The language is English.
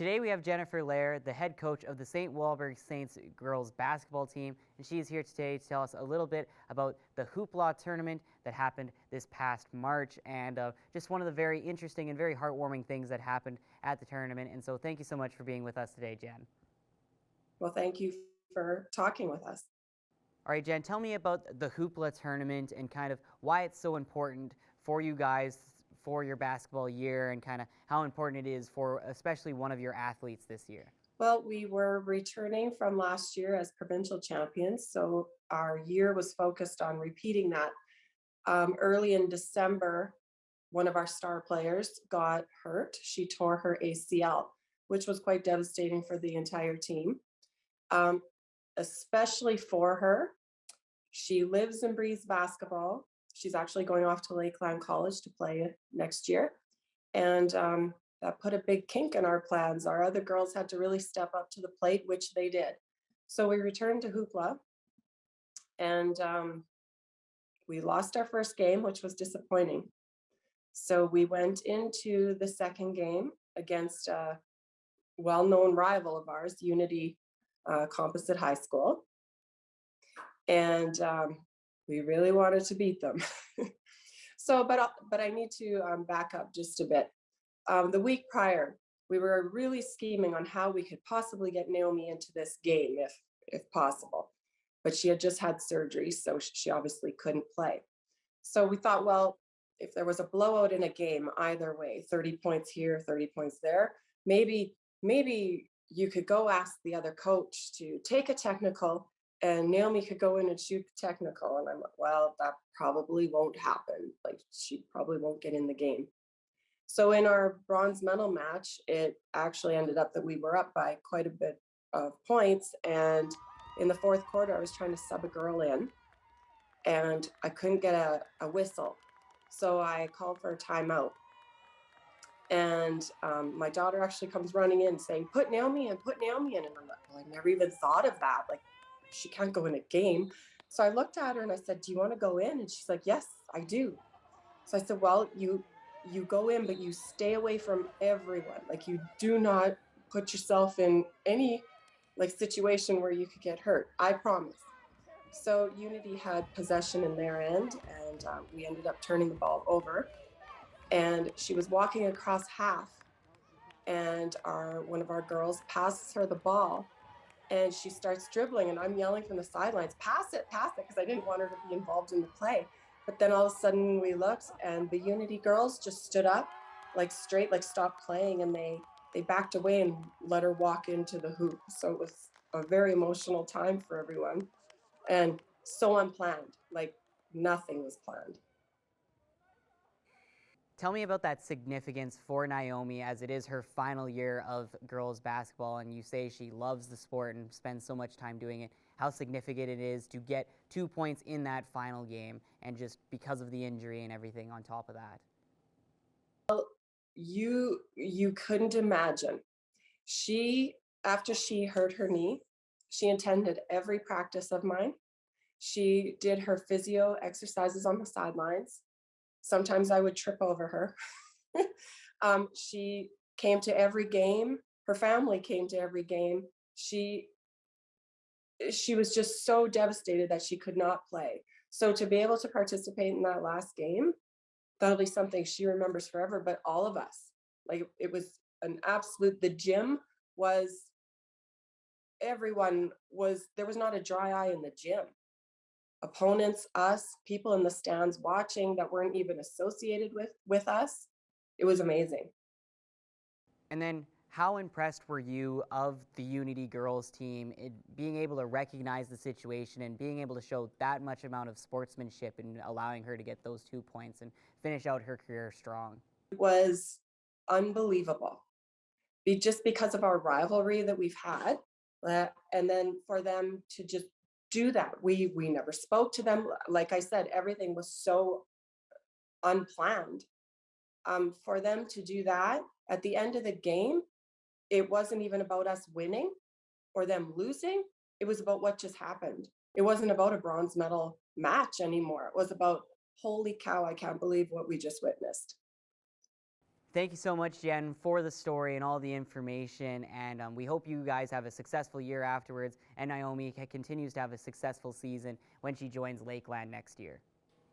Today we have Jennifer Lair, the head coach of the St. Walburg Saints girls basketball team, and she is here today to tell us a little bit about the hoopla tournament that happened this past March, and just one of the very interesting and very heartwarming things that happened at the tournament. And so thank you so much for being with us today, Jen. Well, thank you for talking with us. All right, Jen, tell me about the hoopla tournament and kind of why it's so important for you guys for your basketball year, and kind of how important it is for especially one of your athletes this year. Well, we were returning from last year as provincial champions, so our year was focused on repeating that. Early in December, one of our star players got hurt. She tore her ACL, which was quite devastating for the entire team, um, especially for her. She lives and breathes basketball. She's actually going off to Lakeland College to play next year. And that put a big kink in our plans. Our other girls had to really step up to the plate, which they did. So we returned to hoopla, and we lost our first game, which was disappointing. So we went into the second game against a well-known rival of ours, Unity Composite High School. And we really wanted to beat them. But I need to back up just a bit. The week prior, we were really scheming on how we could possibly get Naomi into this game if possible. But she had just had surgery, so she obviously couldn't play. So we thought, well, if there was a blowout in a game, either way, 30 points here, 30 points there, maybe you could go ask the other coach to take a technical and Naomi could go in and shoot the technical. And I'm like, well, that probably won't happen. Like, she probably won't get in the game. So in our bronze medal match, it actually ended up that we were up by quite a bit of points. And in the fourth quarter, I was trying to sub a girl in and I couldn't get a whistle. So I called for a timeout. And my daughter actually comes running in saying, put Naomi in. And I'm like, well, I never even thought of that. Like, she can't go in a game. So I looked at her and I said, do you want to go in? And she's like, yes, I do. So I said, well, you go in, but you stay away from everyone. Like, you do not put yourself in any like situation where you could get hurt. I promise. So Unity had possession in their end, and we ended up turning the ball over. And she was walking across half, and one of our girls passes her the ball, and she starts dribbling, and I'm yelling from the sidelines, pass it, because I didn't want her to be involved in the play. But then all of a sudden we looked, and the Unity girls just stood up, like straight, like stopped playing, and they backed away and let her walk into the hoop. So it was a very emotional time for everyone, and so unplanned, like nothing was planned. Tell me about that significance for Naomi, as it is her final year of girls basketball, and you say she loves the sport and spends so much time doing it. How significant it is to get 2 points in that final game, and just because of the injury and everything on top of that. You couldn't imagine. She, after she hurt her knee, she attended every practice of mine. She did her physio exercises on the sidelines. Sometimes I would trip over her. She came to every game. Her family came to every game. She was just so devastated that she could not play. So to be able to participate in that last game, that'll be something she remembers forever. But all of us, like, it was an absolute, the gym was, everyone was, there was not a dry eye in the gym. Opponents, us, people in the stands watching that weren't even associated with us. It was amazing. And then, how impressed were you of the Unity girls team in being able to recognize the situation and being able to show that much amount of sportsmanship and allowing her to get those 2 points and finish out her career strong? It was unbelievable. Just because of our rivalry that we've had, and then for them to just do that, we never spoke to them. Like I said, everything was so unplanned. For them to do that at the end of the game, it wasn't even about us winning or them losing. It was about what just happened. It wasn't about a bronze medal match anymore. It was about, holy cow, I can't believe what we just witnessed. Thank you so much, Jen, for the story and all the information. And we hope you guys have a successful year afterwards. And Naomi continues to have a successful season when she joins Lakeland next year.